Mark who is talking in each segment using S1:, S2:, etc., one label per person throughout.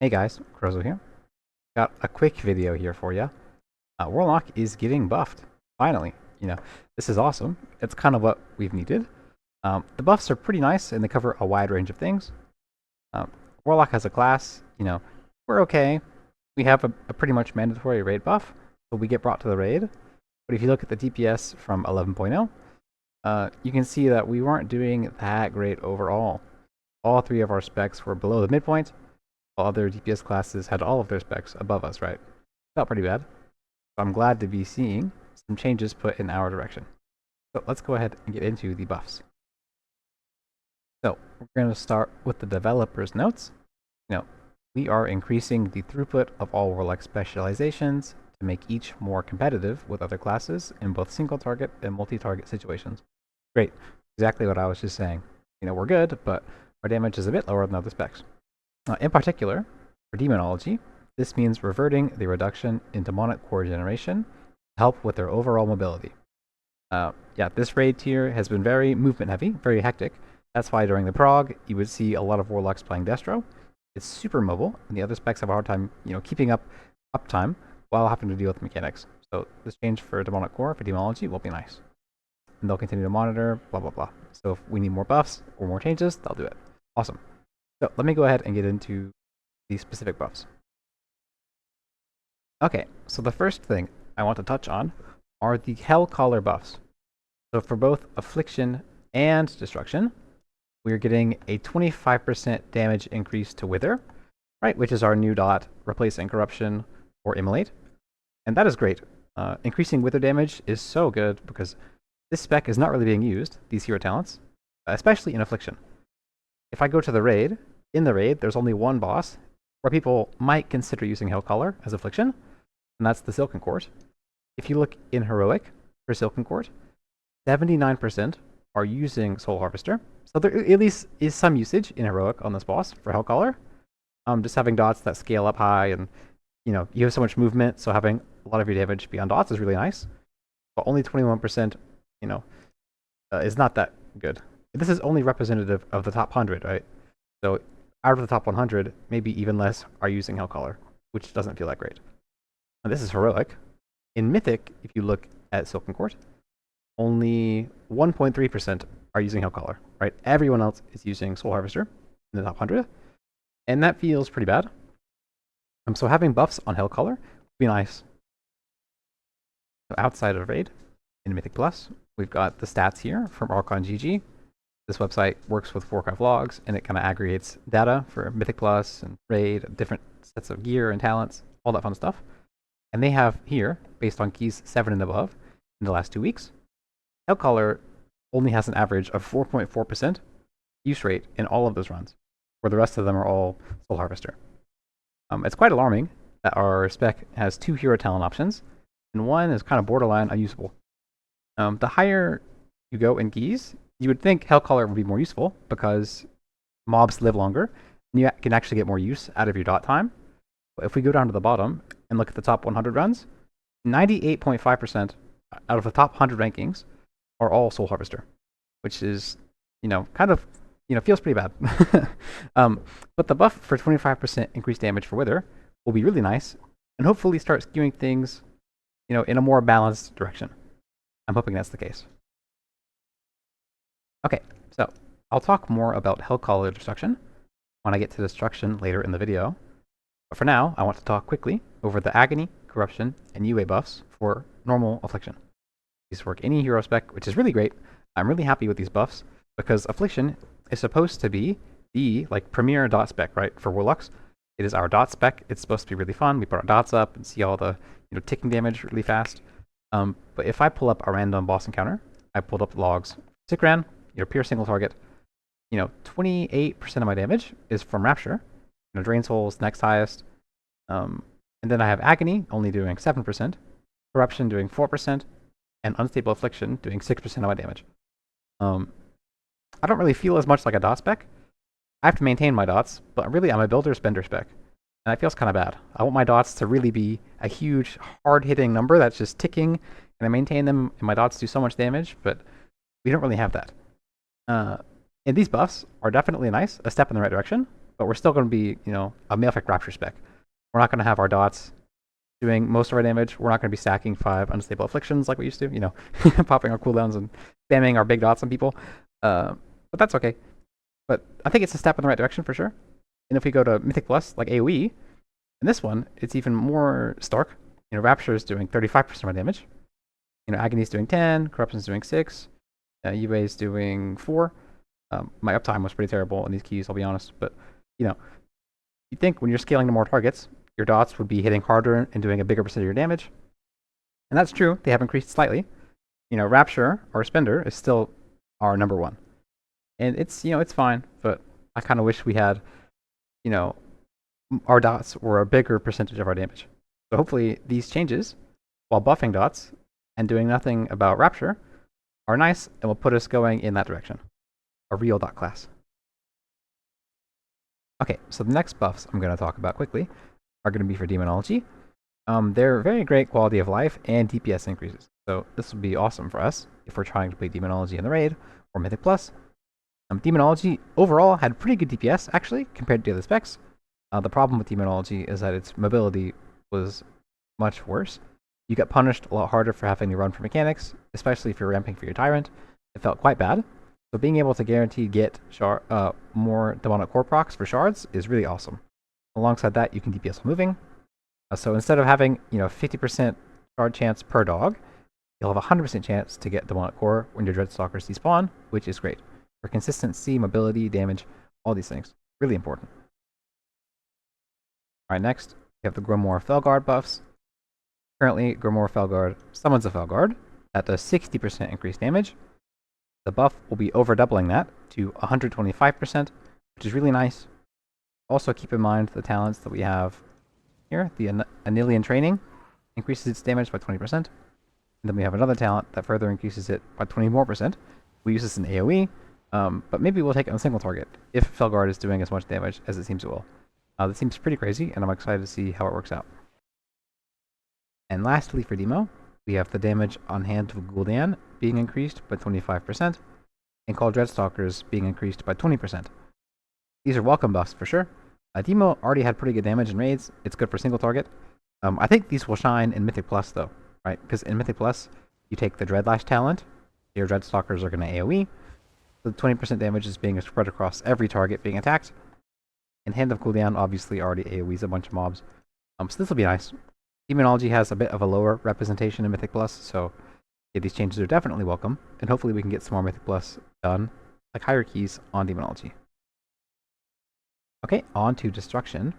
S1: Hey guys, Crozo here. Got a quick video here for you. Warlock is getting buffed. Finally, this is awesome. It's kind of what we've needed. The buffs are pretty nice and they cover a wide range of things. Warlock has a class, we're okay. We have a pretty much mandatory raid buff, so we get brought to the raid. But if you look at the DPS from 11.0, you can see that we weren't doing that great overall. All three of our specs were below the midpoint. All other DPS classes had all of their specs above us, right? Felt pretty bad. So I'm glad to be seeing some changes put in our direction. So let's go ahead and get into the buffs. So we're going to start with the developer's notes. We are increasing the throughput of all Warlock specializations to make each more competitive with other classes in both single target and multi-target situations. Great. Exactly what I was just saying. We're good, but our damage is a bit lower than other specs. In particular, for Demonology, this means reverting the reduction in demonic core generation to help with their overall mobility. This raid tier has been very movement heavy, very hectic. That's why during the prog, you would see a lot of Warlocks playing Destro. It's super mobile, and the other specs have a hard time, keeping up uptime while having to deal with mechanics. So this change for demonic core for Demonology will be nice. And they'll continue to monitor, blah, blah, blah. So if we need more buffs or more changes, they'll do it. Awesome. So let me go ahead and get into the specific buffs. Okay, so the first thing I want to touch on are the Hellcaller buffs. So for both Affliction and Destruction, we're getting a 25% damage increase to Wither, right, which is our new dot, replacing Corruption or Immolate. And that is great. Increasing Wither damage is so good because this spec is not really being used, these hero talents, especially in Affliction. If I go to the raid, in the raid, there's only one boss where people might consider using Hellcaller as Affliction, and that's the Silken Court. If you look in Heroic for Silken Court, 79% are using Soul Harvester. So there at least is some usage in Heroic on this boss for Hellcaller. Just having dots that scale up high and, you have so much movement, so having a lot of your damage be on dots is really nice. But only 21%, is not that good. This is only representative of the top 100, right? So out of the top 100, maybe even less are using Hellcaller, which doesn't feel that great. Now, this is Heroic. In Mythic, if you look at Silken Court, only 1.3% are using Hellcaller, right? Everyone else is using Soul Harvester in the top 100, and that feels pretty bad. So having buffs on Hellcaller would be nice. So outside of Raid, in Mythic Plus, we've got the stats here from Archon GG. This website works with Warcraft logs, and it kind of aggregates data for Mythic Plus and Raid, different sets of gear and talents, all that fun stuff. And they have here, based on keys 7 and above, in the last 2 weeks, Hellcaller only has an average of 4.4% use rate in all of those runs, where the rest of them are all Soul Harvester. It's quite alarming that our spec has 2 hero talent options, and one is kind of borderline unusable. The higher you go in keys, you would think Hellcaller would be more useful because mobs live longer, and you can actually get more use out of your dot time. But if we go down to the bottom and look at the top 100 runs, 98.5% out of the top 100 rankings are all Soul Harvester, which is, kind of, feels pretty bad. But the buff for 25% increased damage for Wither will be really nice, and hopefully start skewing things, in a more balanced direction. I'm hoping that's the case. Okay, so I'll talk more about Hellcaller Destruction when I get to Destruction later in the video. But for now, I want to talk quickly over the Agony, Corruption, and UA buffs for normal Affliction. These work any hero spec, which is really great. I'm really happy with these buffs because Affliction is supposed to be the premier dot spec, right, for Warlocks. It is our dot spec. It's supposed to be really fun. We put our dots up and see all the ticking damage really fast. But if I pull up a random boss encounter, I pulled up logs. Sikran, pure single target. 28% of my damage is from Rapture. Drain Souls next highest. And then I have Agony only doing 7%, Corruption doing 4%, and Unstable Affliction doing 6% of my damage. I don't really feel as much like a dot spec. I have to maintain my dots, but really I'm a builder spender spec. And that feels kind of bad. I want my dots to really be a huge, hard-hitting number that's just ticking, and I maintain them, and my dots do so much damage, but we don't really have that. And these buffs are definitely nice, a step in the right direction, but we're still going to be, you know, a Malefic Rapture spec. We're not going to have our dots doing most of our damage. We're not going to be stacking 5 unstable afflictions like we used to, you know, popping our cooldowns and spamming our big dots on people. But that's okay. But I think it's a step in the right direction for sure. And if we go to Mythic Plus, like AoE, in this one, it's even more stark. You know, Rapture is doing 35% of our damage. You know, Agony is doing 10, Corruption is doing 6, UA is doing 4. My uptime was pretty terrible in these keys, I'll be honest. But, you know, you think when you're scaling to more targets, your dots would be hitting harder and doing a bigger percent of your damage. And that's true. They have increased slightly. You know, Rapture, our spender, is still our number 1. And it's, you know, it's fine. But I kind of wish we had, you know, our dots were a bigger percentage of our damage. So hopefully these changes, while buffing dots and doing nothing about Rapture, are nice and will put us going in that direction. A real dot class. Okay, so the next buffs I'm going to talk about quickly are going to be for Demonology. They're very great quality of life and DPS increases. So this would be awesome for us if we're trying to play Demonology in the raid or Mythic Plus. Demonology overall had pretty good DPS actually compared to the other specs. The problem with Demonology is that its mobility was much worse. You get punished a lot harder for having to run for mechanics, especially if you're ramping for your Tyrant. It felt quite bad. So being able to guarantee get more Demonic Core procs for shards is really awesome. Alongside that, you can DPS while moving. So instead of having 50% shard chance per dog, you'll have a 100% chance to get Demonic Core when your Dreadstalkers despawn, which is great. For consistency, mobility, damage, all these things. Really important. Alright, next, we have the Grimoire Felguard buffs. Currently, Grimoire Felguard summons a Felguard at a 60% increased damage. The buff will be over doubling that to 125%, which is really nice. Also keep in mind the talents that we have here. The Anilian Training increases its damage by 20%. And then we have another talent that further increases it by 20 more percent. We use this in AoE, but maybe we'll take it on a single target if Felguard is doing as much damage as it seems it will. This seems pretty crazy, and I'm excited to see how it works out. And lastly for Demo, we have the damage on hand of Gul'dan being increased by 25%, and Call Dreadstalkers being increased by 20%. These are welcome buffs for sure. Demo already had pretty good damage in raids. It's good for single target. I think these will shine in Mythic Plus though, right? Because in Mythic Plus, you take the Dreadlash talent, your Dreadstalkers are going to AoE, so the 20% damage is being spread across every target being attacked. And Hand of Gul'dan obviously already AoEs a bunch of mobs. So this will be nice. Demonology has a bit of a lower representation in Mythic Plus, so yeah, these changes are definitely welcome, and hopefully we can get some more Mythic Plus done, like higher keys on Demonology. Okay, on to Destruction.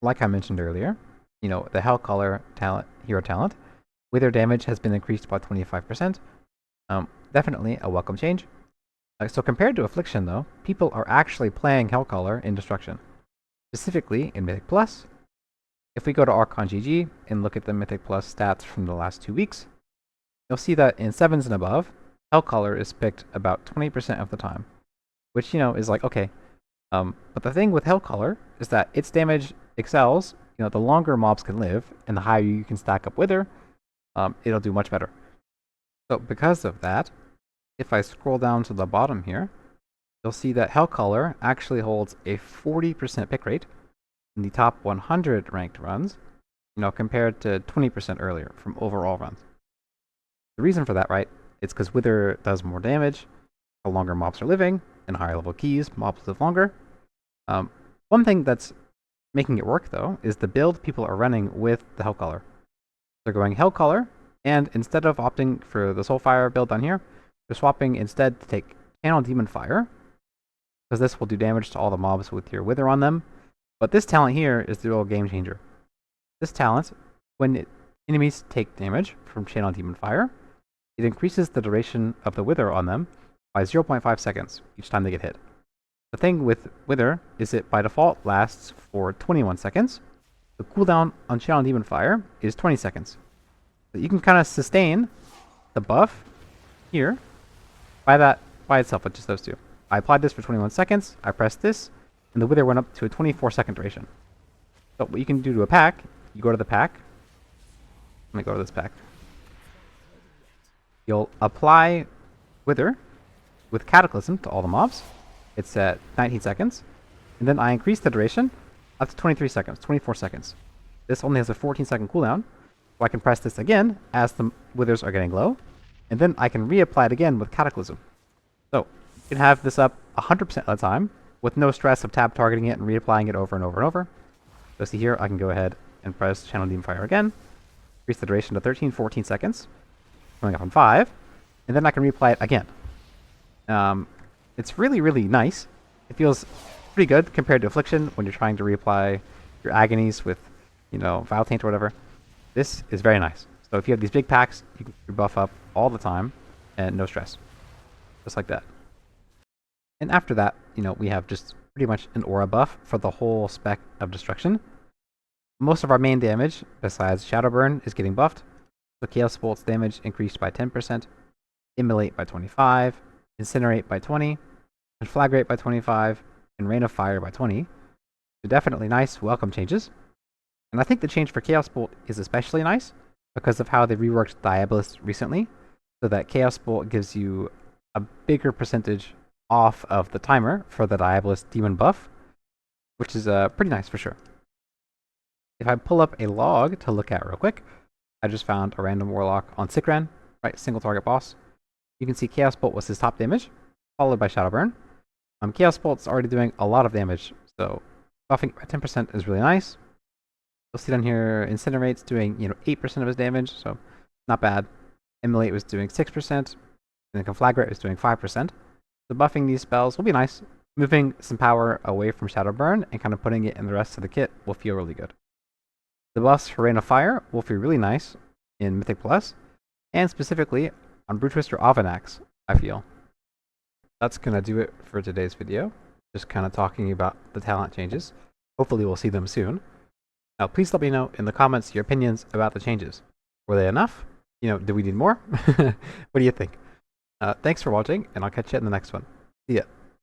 S1: Like I mentioned earlier, the Hellcaller hero talent, Wither damage has been increased by 25%. Definitely a welcome change. So compared to Affliction though, people are actually playing Hellcaller in Destruction. Specifically in Mythic Plus. If we go to Archon GG and look at the Mythic Plus stats from the last 2 weeks, you'll see that in 7s and above, Hellcaller is picked about 20% of the time. Which, is like, okay. But the thing with Hellcaller is that its damage excels, the longer mobs can live, and the higher you can stack up Wither, it'll do much better. So because of that, if I scroll down to the bottom here, you'll see that Hellcaller actually holds a 40% pick rate in the top 100 ranked runs, compared to 20% earlier from overall runs. The reason for that, right, it's because Wither does more damage, the longer mobs are living, and higher level keys, mobs live longer. One thing that's making it work, though, is the build people are running with the Hellcaller. They're going Hellcaller, and instead of opting for the Soulfire build down here, they're swapping instead to take Channel Demon Fire, because this will do damage to all the mobs with your Wither on them. But this talent here is the real game changer. This talent, when enemies take damage from Channel Demon Fire, it increases the duration of the Wither on them by 0.5 seconds each time they get hit. The thing with Wither is it by default lasts for 21 seconds. The cooldown on Channel Demon Fire is 20 seconds. So you can kind of sustain the buff here by itself with just those two. I applied this for 21 seconds, I pressed this, and the Wither went up to a 24-second duration. So what you can do to a pack, you go to the pack. Let me go to this pack. You'll apply Wither with Cataclysm to all the mobs. It's at 19 seconds. And then I increase the duration up to 23 seconds, 24 seconds. This only has a 14-second cooldown, so I can press this again as the withers are getting low, and then I can reapply it again with Cataclysm. So you can have this up 100% of the time with no stress of tab targeting it and reapplying it over and over and over. So see here, I can go ahead and press Channel Demon Fire again, increase the duration to 13, 14 seconds, coming up on 5, and then I can reapply it again. It's really, really nice. It feels pretty good compared to Affliction when you're trying to reapply your agonies with, Vile Taint or whatever. This is very nice. So if you have these big packs, you can rebuff up all the time and no stress. Just like that. And after that, we have just pretty much an aura buff for the whole spec of Destruction. Most of our main damage, besides Shadow Burn, is getting buffed. So Chaos Bolt's damage increased by 10%, Immolate by 25%, Incinerate by 20%, Conflagrate by 25%, and Rain of Fire by 20%. So definitely nice, welcome changes. And I think the change for Chaos Bolt is especially nice because of how they reworked Diabolist recently, so that Chaos Bolt gives you a bigger percentage off of the timer for the Diabolist demon buff, which is pretty nice for sure. If I pull up a log to look at real quick, I just found a random Warlock on Sikran, right, single target boss. You can see Chaos Bolt was his top damage, followed by Shadow Burn. Chaos Bolt's already doing a lot of damage, so buffing by 10% is really nice. You'll see down here, Incinerate's doing 8% of his damage, so not bad. Immolate was doing 6%, and then Conflagrate was doing 5%. So buffing these spells will be nice. Moving some power away from Shadow Burn and kind of putting it in the rest of the kit will feel really good. The buffs for Rain of Fire will feel really nice in Mythic Plus, and specifically on Brute Twister Avanax, I feel. That's going to do it for today's video. Just kind of talking about the talent changes. Hopefully we'll see them soon. Now, please let me know in the comments your opinions about the changes. Were they enough? Do we need more? What do you think? Thanks for watching, and I'll catch you in the next one. See ya.